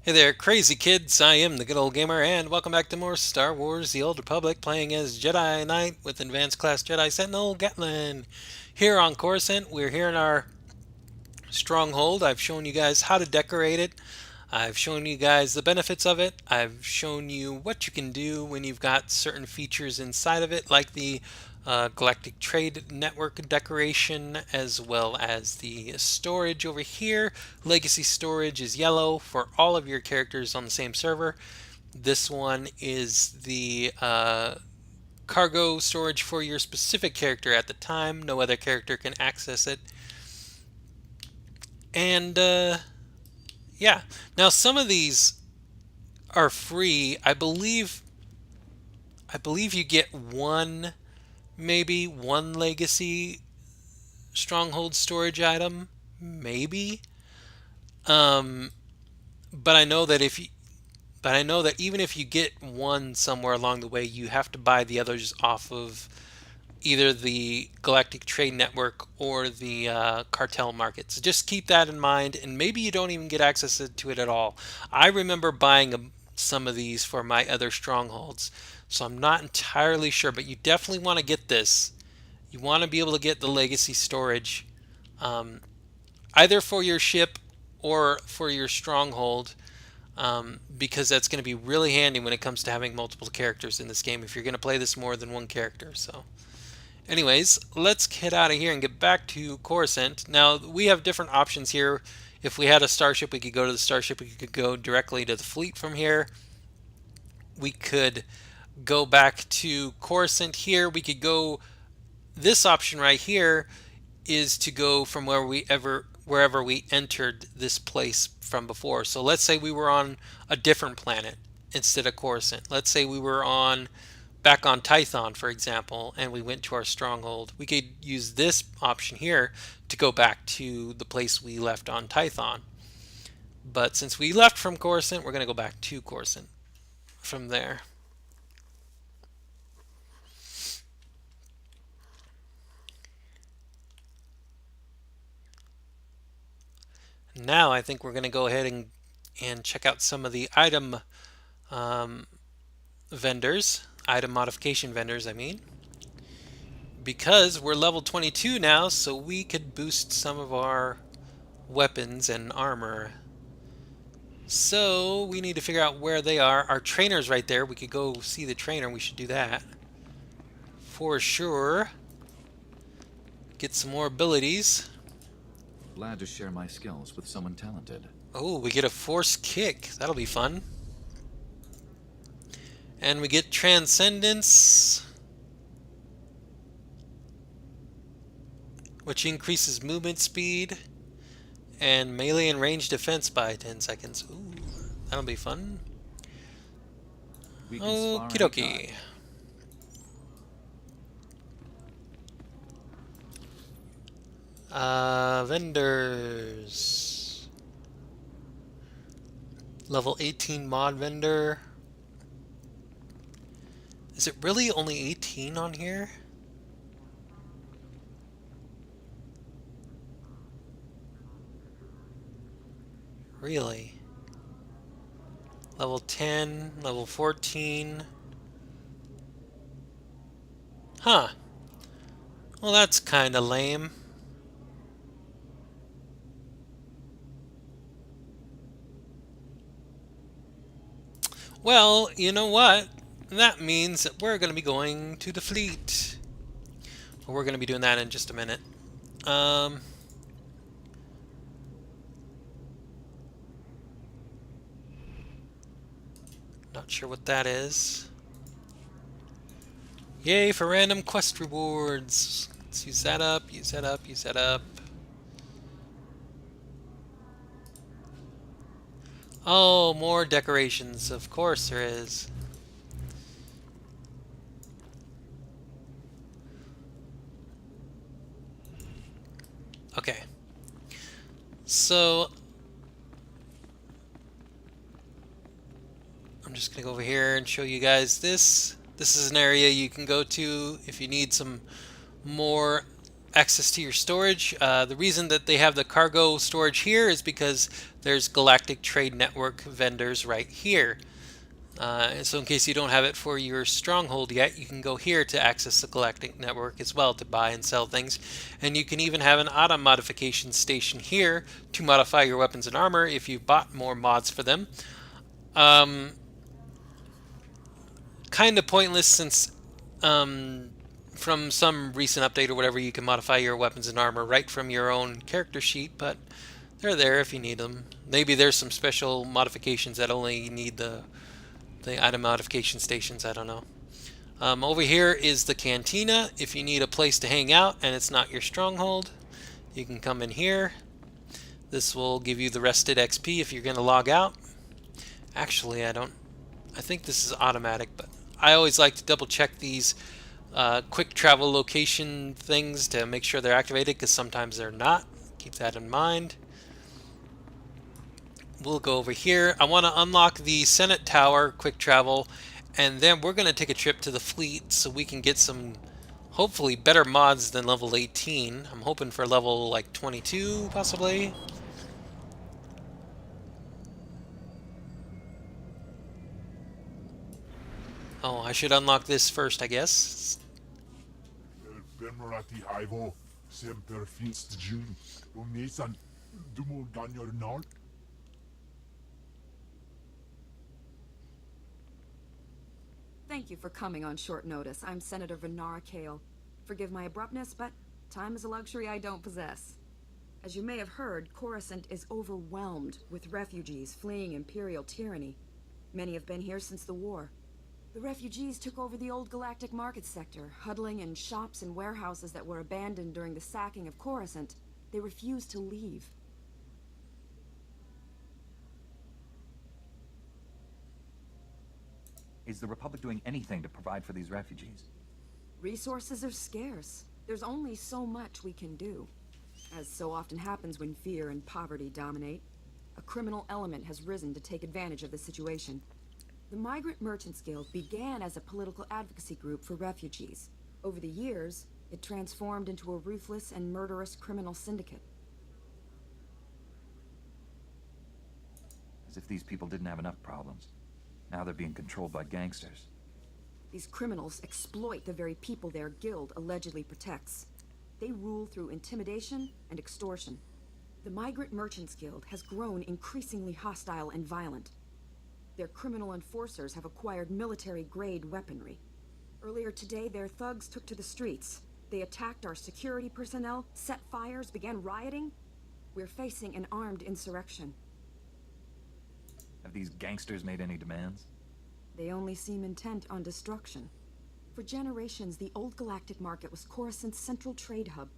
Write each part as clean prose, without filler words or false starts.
Hey there, crazy kids! I am the good old gamer, and welcome back to more Star Wars: The Old Republic, playing as Jedi Knight with Advanced Class Jedi Sentinel Gatlin. Here on Coruscant, we're here in our stronghold. I've shown you guys how to decorate it. I've shown you guys the benefits of it. I've shown you what you can do when you've got certain features inside of it, like the Galactic Trade Network decoration, as well as the storage over here. Legacy storage is yellow for all of your characters on the same server. This one is the cargo storage for your specific character at the time. No other character can access it. And yeah, now some of these are free. I believe you get one, maybe one legacy stronghold storage item, maybe. Um, but I know that if you, but I know that even if you get one somewhere along the way, you have to buy the others off of either the Galactic Trade Network or the cartel market. So just keep that in mind, and maybe you don't even get access to it at all. I remember buying some of these for my other strongholds, so I'm not entirely sure, but you definitely want to get this. You want to be able to get the legacy storage, um, either for your ship or for your stronghold, because that's going to be really handy when it comes to having multiple characters in this game if you're going to play this more than one character. So anyways, let's get out of here and get back to Coruscant. Now, we have different options here. If we had a starship, we could go to the starship. We could go directly to the fleet from here. We could go back to Coruscant here. We could go, this option right here is to go from wherever we entered this place from before. So let's say we were on a different planet instead of Coruscant. Let's say we were on back on Tython, for example, and we went to our stronghold. We could use this option here to go back to the place we left on Tython. But since we left from Coruscant, we're going to go back to Coruscant from there. Now I think we're going to go ahead and check out some of the item um, vendors, item modification vendors, I mean, because we're level 22 now, so we could boost some of our weapons and armor. So we need to figure out where they are. Our trainer's right there. We could go see the trainer. We should do that for sure. Get some more abilities. Glad to share my skills with someone talented. Oh, we get a force kick. That'll be fun. And we get transcendence, which increases movement speed and melee and range defense by 10 seconds. Ooh, that'll be fun. We can spar Okie anytime. dokie. Vendors. Level 18 mod vendor. Is it really only 18 on here? Really? Level 10, level 14. Huh. Well, that's kinda lame. Well, you know what? That means that we're going to be going to the fleet. Well, we're going to be doing that in just a minute. Um, Not sure what that is. Yay for random quest rewards. Let's use that up, use that up, use that up. Oh, more decorations. Of course there is. Okay. So, I'm just going to go over here and show you guys this. This is an area you can go to if you need some more access to your storage. The reason that they have the cargo storage here is because there's Galactic Trade Network vendors right here. So in case you don't have it for your stronghold yet, you can go here to access the Galactic Network as well to buy and sell things. And you can even have an auto modification station here to modify your weapons and armor if you've bought more mods for them. Um, Kind of pointless since um, from some recent update or whatever, you can modify your weapons and armor right from your own character sheet, but they're there if you need them. Maybe there's some special modifications that only need the item modification stations, I don't know. Over here is the cantina. If you need a place to hang out and it's not your stronghold, you can come in here. This will give you the rested XP if you're going to log out. Actually, I think this is automatic, but I always like to double check these quick travel location things to make sure they're activated, because sometimes they're not. Keep that in mind. We'll go over here. I want to unlock the Senate Tower quick travel, and then we're going to take a trip to the fleet so we can get some hopefully better mods than level 18. I'm hoping for level like 22 possibly. Oh, I should unlock this first, I guess. Thank you for coming on short notice. I'm Senator Venara Kale. Forgive my abruptness, but time is a luxury I don't possess. As you may have heard, Coruscant is overwhelmed with refugees fleeing Imperial tyranny. Many have been here since the war. The refugees took over the old galactic market sector, huddling in shops and warehouses that were abandoned during the sacking of Coruscant. They refused to leave. Is the Republic doing anything to provide for these refugees? Resources are scarce. There's only so much we can do. As so often happens when fear and poverty dominate, a criminal element has risen to take advantage of the situation. The Migrant Merchants Guild began as a political advocacy group for refugees. Over the years, it transformed into a ruthless and murderous criminal syndicate. As if these people didn't have enough problems. Now they're being controlled by gangsters. These criminals exploit the very people their guild allegedly protects. They rule through intimidation and extortion. The Migrant Merchants Guild has grown increasingly hostile and violent. Their criminal enforcers have acquired military-grade weaponry. Earlier today, their thugs took to the streets. They attacked our security personnel, set fires, began rioting. We're facing an armed insurrection. Have these gangsters made any demands? They only seem intent on destruction. For generations, the old galactic market was Coruscant's central trade hub.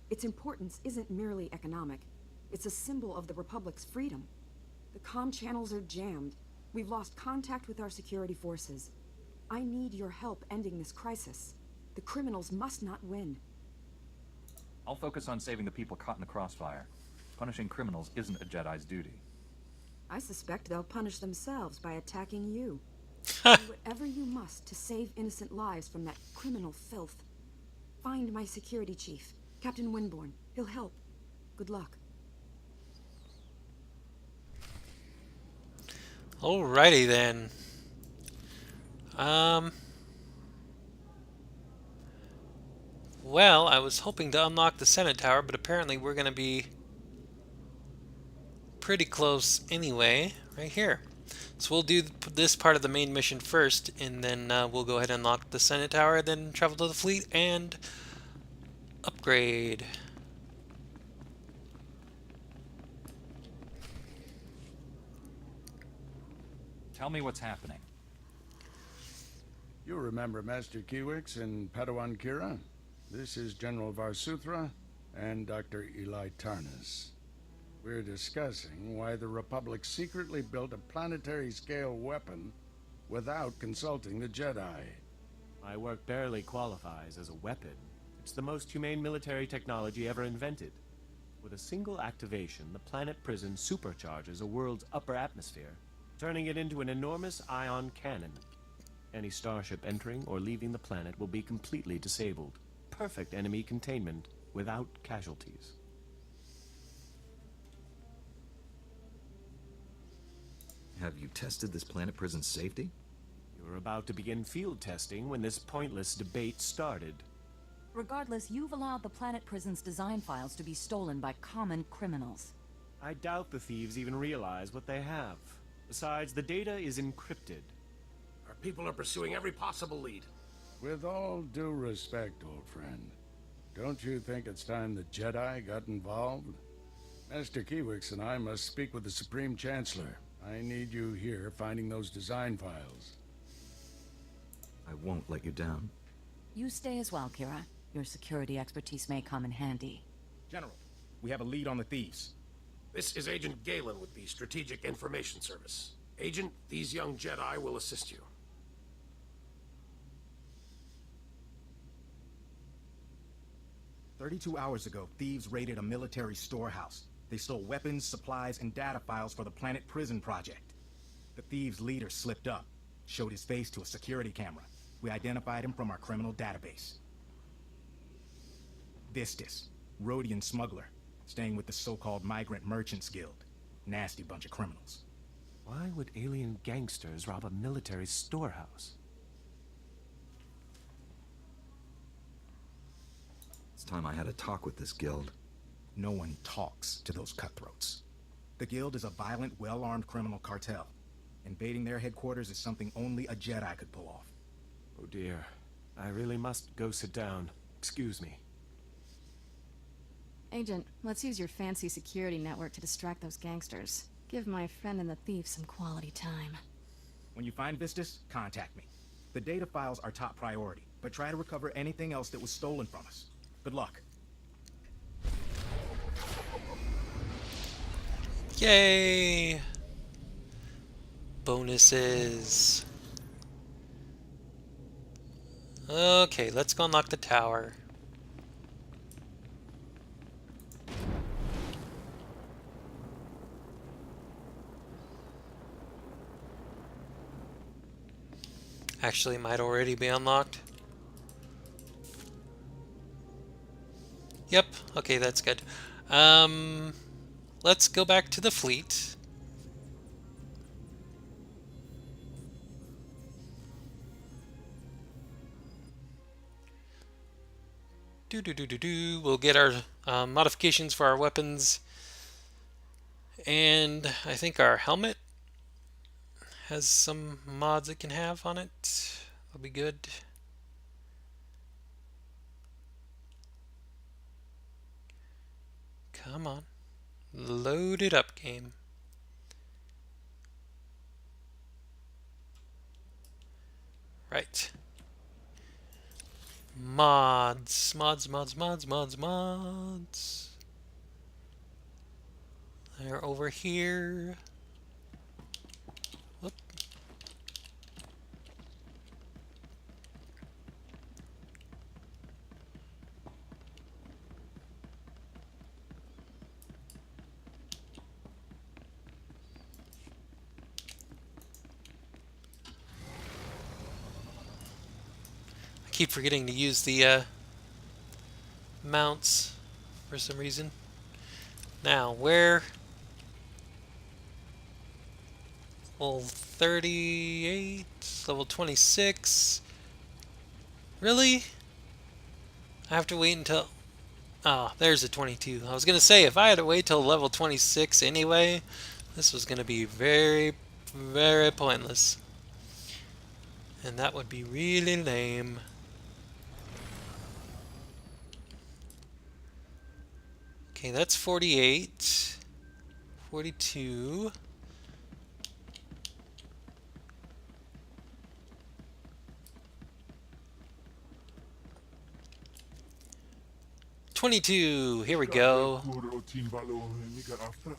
Its importance isn't merely economic. It's a symbol of the Republic's freedom. The comm channels are jammed. We've lost contact with our security forces. I need your help ending this crisis. The criminals must not win. I'll focus on saving the people caught in the crossfire. Punishing criminals isn't a Jedi's duty. I suspect they'll punish themselves by attacking you. Do whatever you must to save innocent lives from that criminal filth. Find my security chief, Captain Winborn. He'll help. Good luck. Alrighty then. Well, I was hoping to unlock the Senate Tower, but apparently we're going to be pretty close anyway, right here. So we'll do this part of the main mission first, and then we'll go ahead and unlock the Senate Tower, then travel to the fleet and upgrade. Tell me what's happening. You remember Master Kiwix and Padawan Kira? This is General Varsuthra and Dr. Eli Tarnas. We're discussing why the Republic secretly built a planetary-scale weapon without consulting the Jedi. My work barely qualifies as a weapon. It's the most humane military technology ever invented. With a single activation, the planet prison supercharges a world's upper atmosphere, turning it into an enormous ion cannon. Any starship entering or leaving the planet will be completely disabled. Perfect enemy containment. without casualties. Have you tested this planet prison's safety? You were about to begin field testing when this pointless debate started. Regardless, you've allowed the planet prison's design files to be stolen by common criminals. I doubt the thieves even realize what they have. Besides, the data is encrypted. Our people are pursuing every possible lead. With all due respect, old friend, don't you think it's time the Jedi got involved? Master Kiewix and I must speak with the Supreme Chancellor. I need you here finding those design files. I won't let you down. You stay as well, Kira. Your security expertise may come in handy. General, we have a lead on the thieves. This is Agent Galen with the Strategic Information Service. Agent, these young Jedi will assist you. "32 hours ago, thieves raided a military storehouse. They stole weapons, supplies, and data files for the Planet Prison Project. The thieves' leader slipped up, showed his face to a security camera. We identified him from our criminal database. Vistus, Rhodian smuggler, staying with the so-called Migrant Merchants Guild. Nasty bunch of criminals. Why would alien gangsters rob a military storehouse? It's time I had a talk with this guild. No one talks to those cutthroats. The Guild is a violent, well-armed criminal cartel. Invading their headquarters is something only a Jedi could pull off. Oh dear. I really must go sit down. Excuse me. Agent, let's use your fancy security network to distract those gangsters. Give my friend and the thief some quality time. When you find Vistus, contact me. The data files are top priority, but try to recover anything else that was stolen from us. Good luck. Yay! Bonuses. Okay, let's go unlock the tower. Actually, it might already be unlocked. Yep, okay, that's good. Let's go back to the fleet. We'll get our modifications for our weapons. And I think our helmet has some mods it can have on it. That'll be good. Come on. Load it up, game. Right. Mods. They're over here. Whoop. I keep forgetting to use the mounts for some reason. Now, where? Level 38, level 26. Really? I have to wait until... Oh, there's a 22. I was going to say, if I had to wait till level 26 anyway, this was going to be very, very pointless. And that would be really lame. Okay, that's 48. 42. Here we go.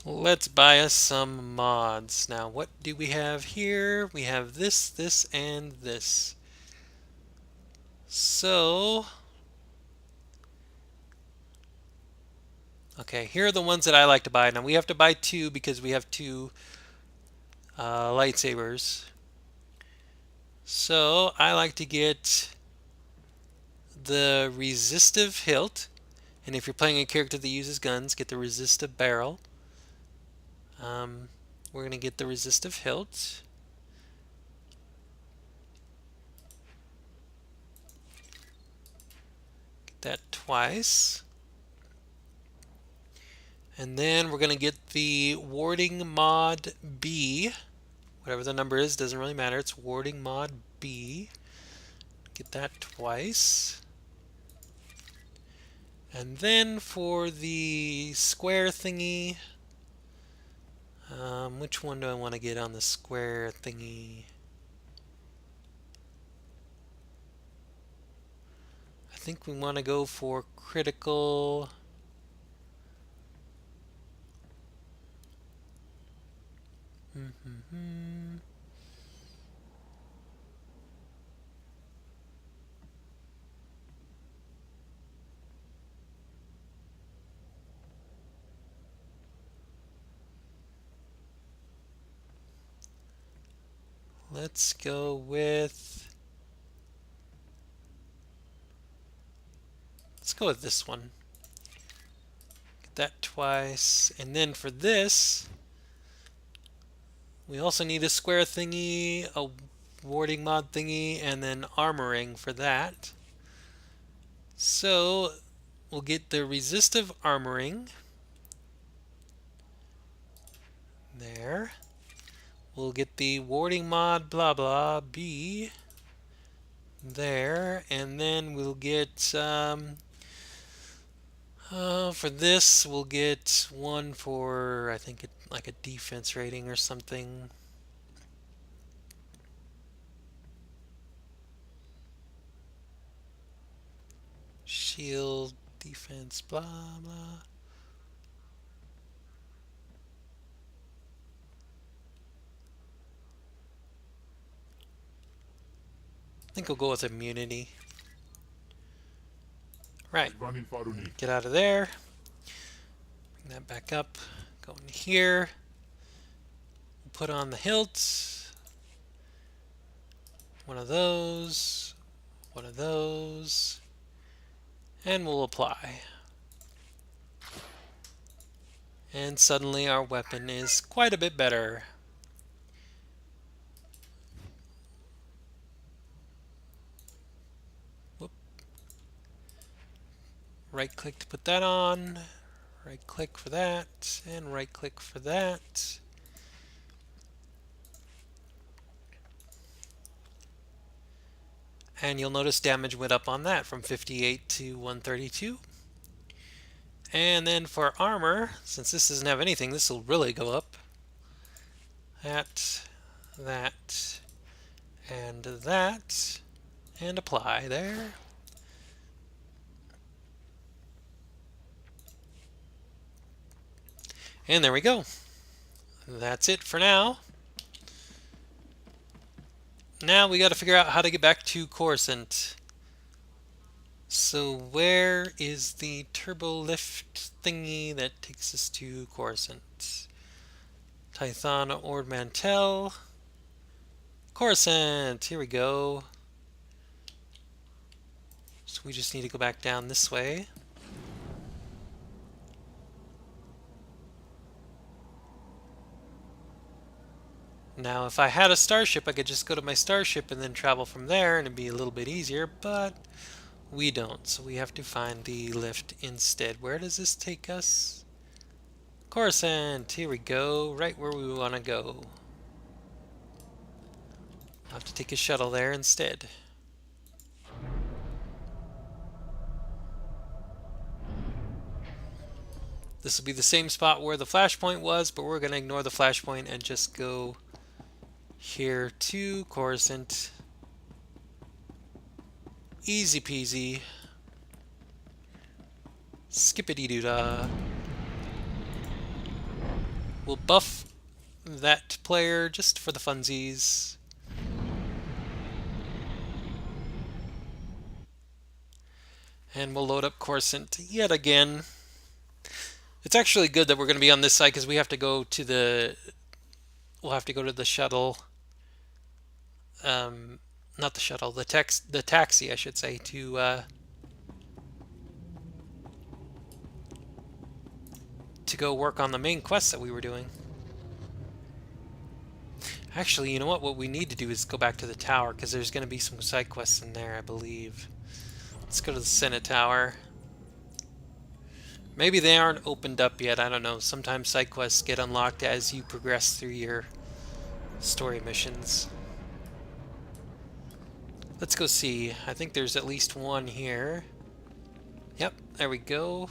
Let's buy us some mods. Now, what do we have here? We have this, this, and this. So... okay, here are the ones that I like to buy. Now, we have to buy two because we have two lightsabers. So, I like to get the resistive hilt And if you're playing a character that uses guns, get the resistive barrel. We're going to get the resistive hilt. Get that twice. And then we're going to get the warding mod B. Whatever the number is, doesn't really matter. It's warding mod B. Get that twice. And then for the square thingy, which one do I want to get on the square thingy? I think we want to go for critical. Let's go with. Let's go with this one. Get that twice. And then for this, we also need a square thingy, a warding mod thingy, and then armoring for that. So we'll get the resistive armoring. There. We'll get the warding mod blah blah B. There. And then we'll get for this we'll get one for I think like a defense rating or something. Shield, defense, blah blah. I think we'll go with immunity. Right. Get out of there. Bring that back up. Go in here. Put on the hilt. One of those. One of those. And we'll apply. And suddenly our weapon is quite a bit better. Whoop. Right click to put that on. Right click for that. And right click for that. And you'll notice damage went up on that from 58 to 132. And then for armor, since this doesn't have anything, this will really go up. That, and that, and apply there. And there we go. That's it for now. Now we got to figure out how to get back to Coruscant. So where is the turbo lift thingy that takes us to Coruscant? Tython Ord Mantell. Coruscant, here we go. So we just need to go back down this way. Now if I had a starship, I could just go to my starship and then travel from there and it'd be a little bit easier, but we don't, so we have to find the lift instead. Where does this take us? Coruscant, here we go, right where we want to go. I'll have to take a shuttle there instead. This will be the same spot where the flashpoint was, but we're going to ignore the flashpoint and just go here to Coruscant. Easy peasy. Skippity-doo-dah. We'll buff that player just for the funsies. And we'll load up Coruscant yet again. It's actually good that we're going to be on this side because we have to go to the... We'll have to go to the shuttle. Not the shuttle, the taxi, I should say, to to go work on the main quest that we were doing. Actually, you know what? What we need to do is go back to the tower, because there's going to be some side quests in there, I believe. Let's go to the Senate Tower. Maybe they aren't opened up yet, I don't know. Sometimes side quests get unlocked as you progress through your story missions. Let's go see. I think there's at least one here. Yep, there we go.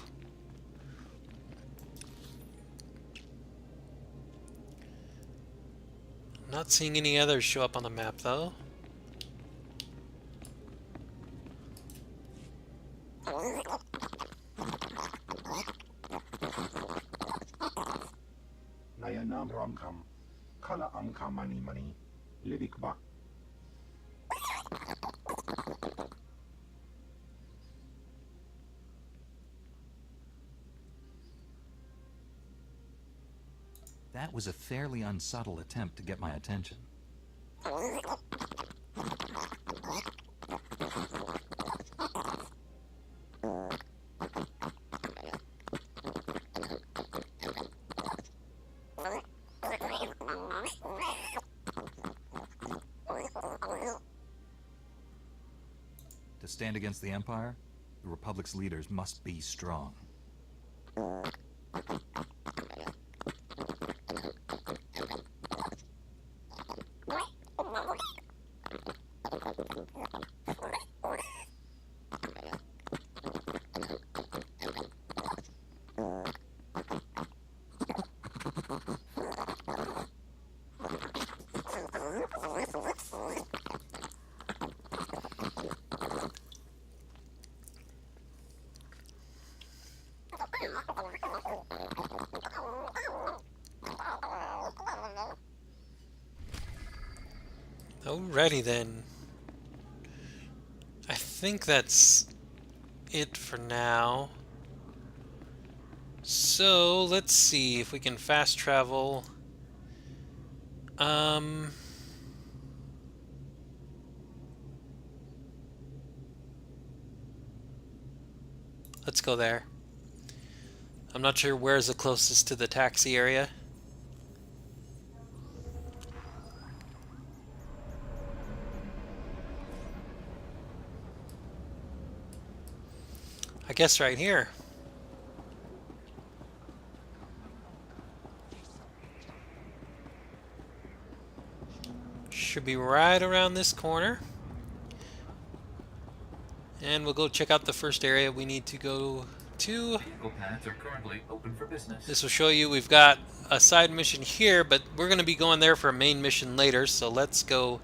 Not seeing any others show up on the map, though. That was a fairly unsubtle attempt to get my attention. To stand against the Empire, the Republic's leaders must be strong. Alrighty then. I think that's it for now. So let's see if we can fast travel. Let's go there. I'm not sure where's the closest to the taxi area. I guess right here. Should be right around this corner. And we'll go check out the first area we need to go to. Vehicle paths are currently open for business. This will show you we've got a side mission here, but we're going to be going there for a main mission later, so let's go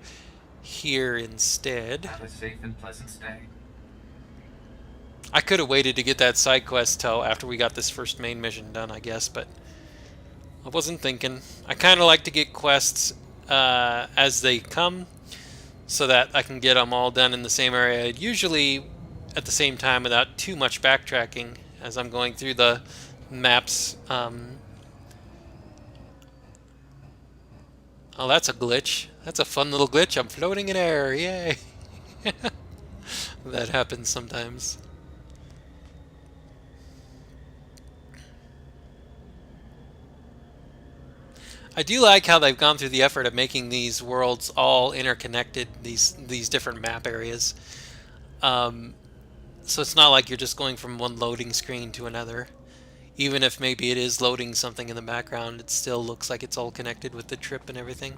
here instead. Have a safe and pleasant stay. I could have waited to get that side quest till after we got this first main mission done, I guess, but I wasn't thinking. I kind of like to get quests as they come so that I can get them all done in the same area, usually at the same time without too much backtracking as I'm going through the maps. Oh, that's a glitch. That's a fun little glitch. I'm floating in air. Yay! That happens sometimes. I do like how they've gone through the effort of making these worlds all interconnected, these different map areas. So it's not like you're just going from one loading screen to another. Even if maybe it is loading something in the background, it still looks like it's all connected with the trip and everything.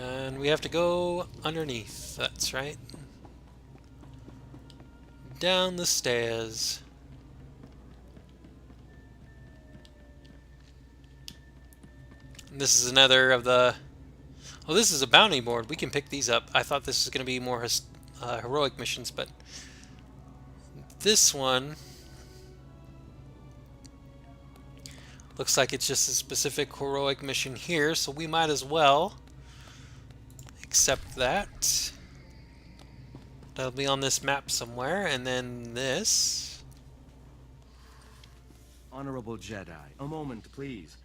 And we have to go underneath, that's right. Down the stairs. And this is another of the... Oh, this is a bounty board. We can pick these up. I thought this was going to be more heroic missions, but this one looks like it's just a specific heroic mission here, so we might as well accept that. That'll be on this map somewhere, and then this. Honorable Jedi, a moment, please.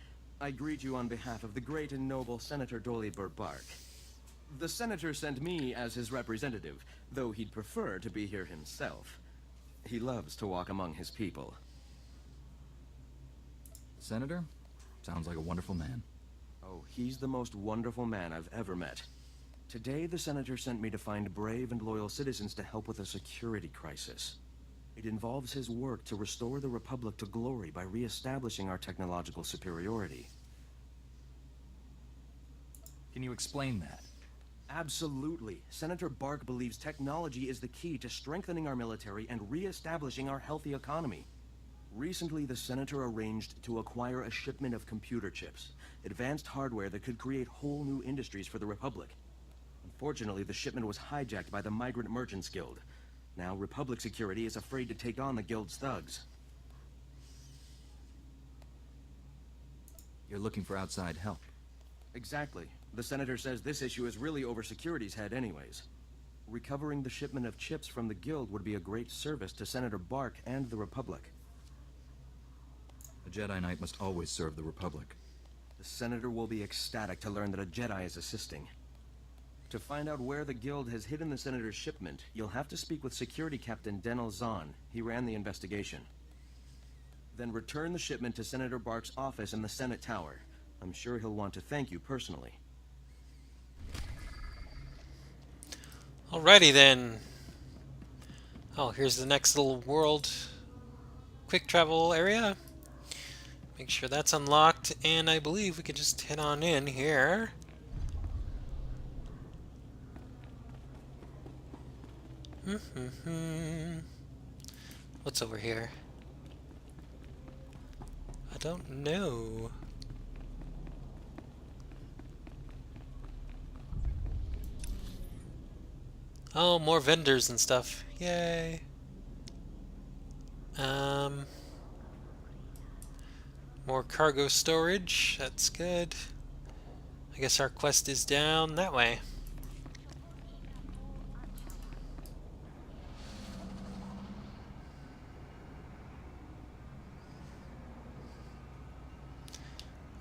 I greet you on behalf of the great and noble Senator Dolly Bart. The Senator sent me as his representative, though he'd prefer to be here himself. He loves to walk among his people. Senator? Sounds like a wonderful man. Oh, he's the most wonderful man I've ever met. Today, the Senator sent me to find brave and loyal citizens to help with a security crisis. It involves his work to restore the Republic to glory by re-establishing our technological superiority. Can you explain that? Absolutely. Senator Bart believes technology is the key to strengthening our military and re-establishing our healthy economy. Recently, the Senator arranged to acquire a shipment of computer chips, advanced hardware that could create whole new industries for the Republic. Unfortunately, the shipment was hijacked by the Migrant Merchants Guild. Now, Republic security is afraid to take on the Guild's thugs. You're looking for outside help. Exactly. The Senator says this issue is really over security's head anyways. Recovering the shipment of chips from the Guild would be a great service to Senator Bart and the Republic. A Jedi Knight must always serve the Republic. The Senator will be ecstatic to learn that a Jedi is assisting. To find out where the Guild has hidden the Senator's shipment, you'll have to speak with Security Captain Denel Zahn. He ran the investigation. Then return the shipment to Senator Bart's office in the Senate Tower. I'm sure he'll want to thank you personally. Alrighty then. Oh, here's the next little world quick travel area. Make sure that's unlocked, and I believe we can just head on in here. What's over here? I don't know. Oh, more vendors and stuff. Yay. More cargo storage. That's good. I guess our quest is down that way.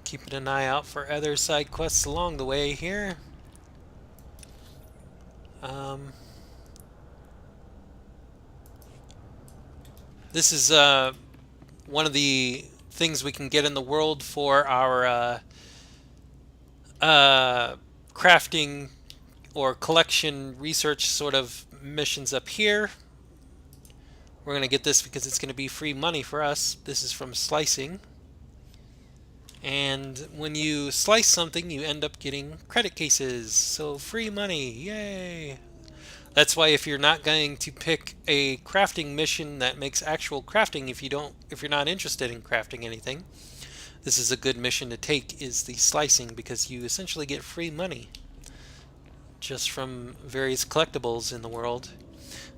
Keeping an eye out for other side quests along the way here. This is one of the things we can get in the world for our crafting or collection research sort of missions up here. We're going to get this because it's going to be free money for us. This is from slicing. And when you slice something, you end up getting credit cases. So free money, yay! That's why if you're not going to pick a crafting mission that makes actual crafting, if you're not interested in crafting anything, this is a good mission to take, is the slicing, because you essentially get free money just from various collectibles in the world.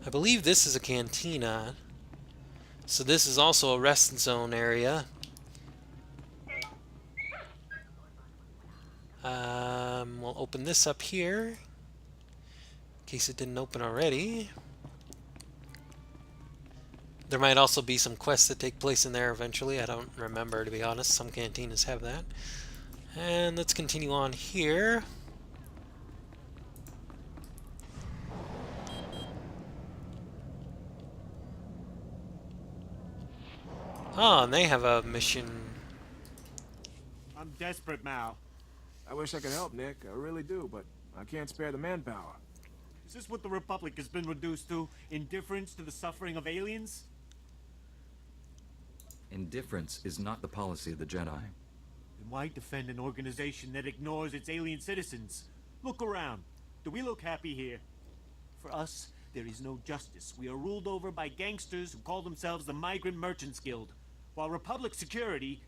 I believe this is a cantina. So this is also a rest zone area. We'll open this up here, in case it didn't open already. There might also be some quests that take place in there eventually. I don't remember, to be honest. Some cantinas have that. And let's continue on here. Oh, and they have a mission. I'm desperate, Mal. I wish I could help, Nick. I really do, but I can't spare the manpower. Is this what the Republic has been reduced to? Indifference to the suffering of aliens? Indifference is not the policy of the Jedi. Then why defend an organization that ignores its alien citizens? Look around. Do we look happy here? For us, there is no justice. We are ruled over by gangsters who call themselves the Migrant Merchants Guild, while Republic security...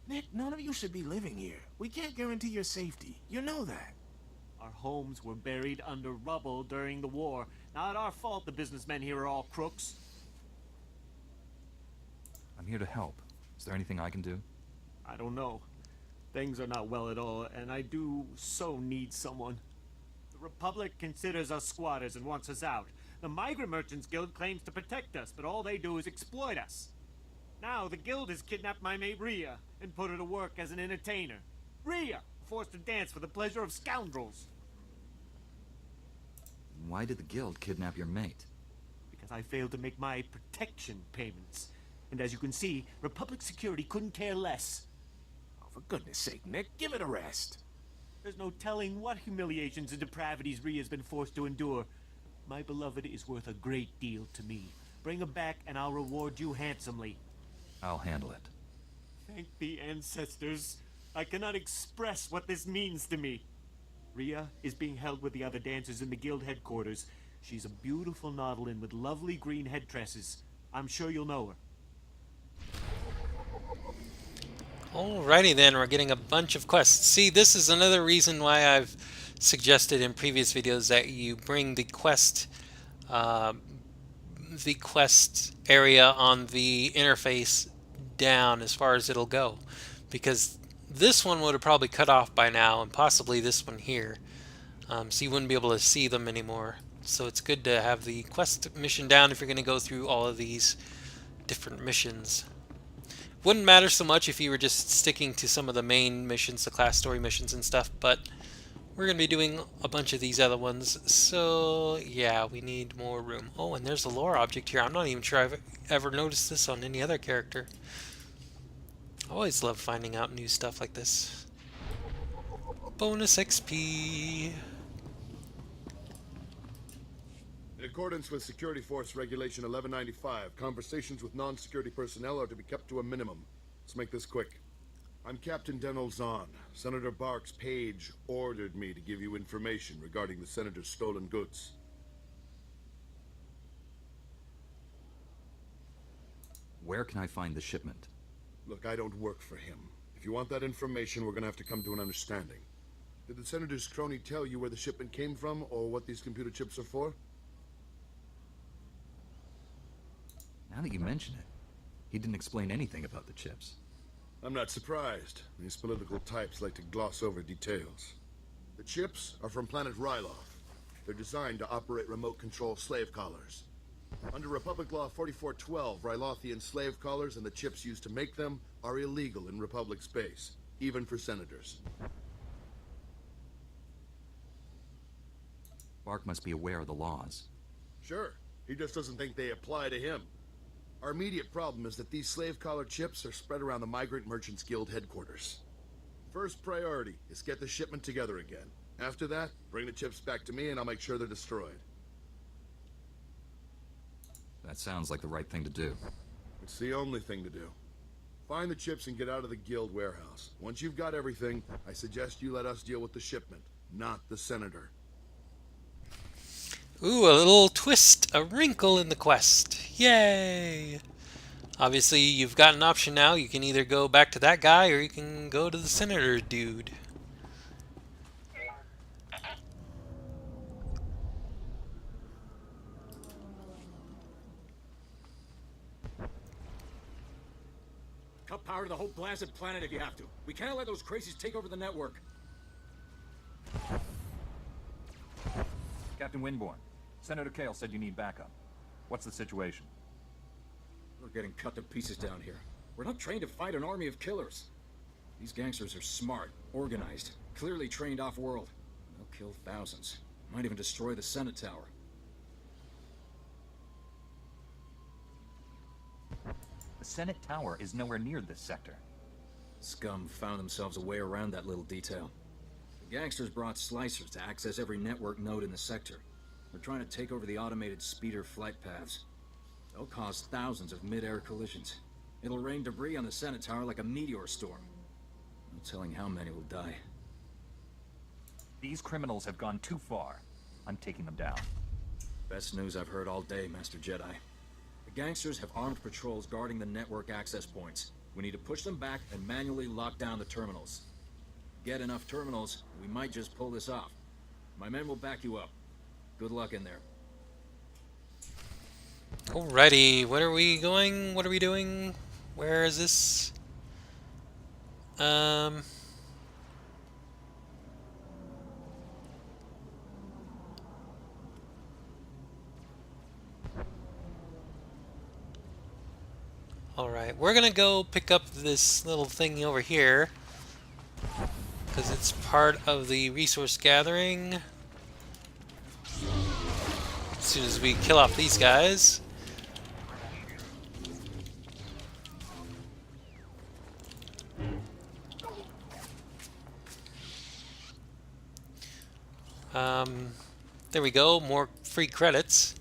Nick, none of you should be living here. We can't guarantee your safety. You know that. Our homes were buried under rubble during the war. Not our fault the businessmen here are all crooks. I'm here to help. Is there anything I can do? I don't know. Things are not well at all, and I do so need someone. The Republic considers us squatters and wants us out. The Migrant Merchants Guild claims to protect us, but all they do is exploit us. Now, the Guild has kidnapped my mate Rhea and put her to work as an entertainer. Rhea, forced to dance for the pleasure of scoundrels. Why did the Guild kidnap your mate? Because I failed to make my protection payments. And as you can see, Republic security couldn't care less. Oh, for goodness sake, Nick, give it a rest. There's no telling what humiliations and depravities Rhea's been forced to endure. My beloved is worth a great deal to me. Bring him back and I'll reward you handsomely. I'll handle it. Thank the ancestors. I cannot express what this means to me. Rhea is being held with the other dancers in the guild headquarters. She's a beautiful Nautilin with lovely green head tresses. I'm sure you'll know her. Alrighty then, we're getting a bunch of quests. See, this is another reason why I've suggested in previous videos that you bring the quest area on the interface down as far as it'll go, because this one would have probably cut off by now, and possibly this one here, so you wouldn't be able to see them anymore. So it's good to have the quest mission down if you're going to go through all of these different missions. Wouldn't matter so much if you were just sticking to some of the main missions, the class story missions and stuff, but we're going to be doing a bunch of these other ones, so yeah, we need more room. Oh, and there's a lore object here. I'm not even sure I've ever noticed this on any other character. I always love finding out new stuff like this. Bonus XP. In accordance with Security Force Regulation 1195, conversations with non-security personnel are to be kept to a minimum. Let's make this quick. I'm Captain Denel Zahn. Senator Bark's page ordered me to give you information regarding the Senator's stolen goods. Where can I find the shipment? Look, I don't work for him. If you want that information, we're gonna have to come to an understanding. Did the Senator's crony tell you where the shipment came from, or what these computer chips are for? Now that you mention it, he didn't explain anything about the chips. I'm not surprised. These political types like to gloss over details. The chips are from planet Ryloth. They're designed to operate remote control slave collars. Under Republic Law 4412, Rylothian slave collars and the chips used to make them are illegal in Republic space, even for senators. Bark must be aware of the laws. Sure, he just doesn't think they apply to him. Our immediate problem is that these slave collar chips are spread around the Migrant Merchants Guild headquarters. First priority is get the shipment together again. After that, bring the chips back to me and I'll make sure they're destroyed. That sounds like the right thing to do. It's the only thing to do. Find the chips and get out of the guild warehouse. Once you've got everything, I suggest you let us deal with the shipment, not the Senator. Ooh, a little twist, a wrinkle in the quest. Yay! Obviously, you've got an option now. You can either go back to that guy or you can go to the Senator dude. Cut power to the whole blasted planet if you have to. We can't let those crazies take over the network. Captain Winborn, Senator Kale said you need backup. What's the situation? We're getting cut to pieces down here. We're not trained to fight an army of killers. These gangsters are smart, organized, clearly trained off-world. They'll kill thousands. Might even destroy the Senate Tower. The Senate Tower is nowhere near this sector. Scum found themselves a way around that little detail. The gangsters brought slicers to access every network node in the sector. They're trying to take over the automated speeder flight paths. They'll cause thousands of mid-air collisions. It'll rain debris on the Senate Tower like a meteor storm. No telling how many will die. These criminals have gone too far. I'm taking them down. Best news I've heard all day, Master Jedi. The gangsters have armed patrols guarding the network access points. We need to push them back and manually lock down the terminals. Get enough terminals, we might just pull this off. My men will back you up. Good luck in there. Alrighty, where are we going? What are we doing? Where is this? Alright, we're gonna go pick up this little thingy over here because it's part of the resource gathering. soon as we kill off these guys. There we go, more free credits.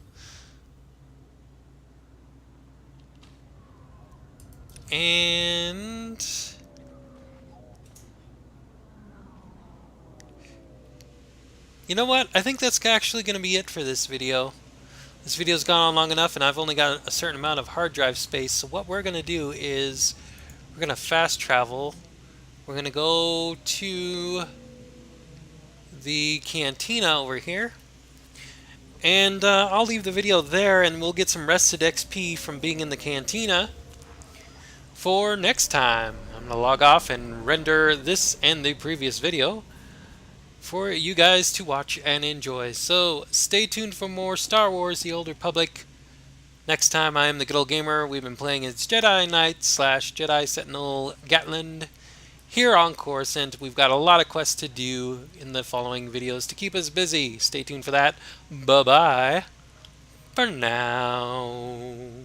And you know what? I think that's actually going to be it for this video. This video's gone on long enough and I've only got a certain amount of hard drive space. So what we're going to do is we're going to fast travel. We're going to go to the cantina over here. And I'll leave the video there and we'll get some rested XP from being in the cantina for next time. I'm going to log off and render this and the previous video for you guys to watch and enjoy. So stay tuned for more Star Wars: The Old Republic. Next time, I am the Good Old Gamer. We've been playing as Jedi Knight / Jedi Sentinel Gatland here on Coruscant. We've got a lot of quests to do in the following videos to keep us busy. Stay tuned for that. Bye-bye for now.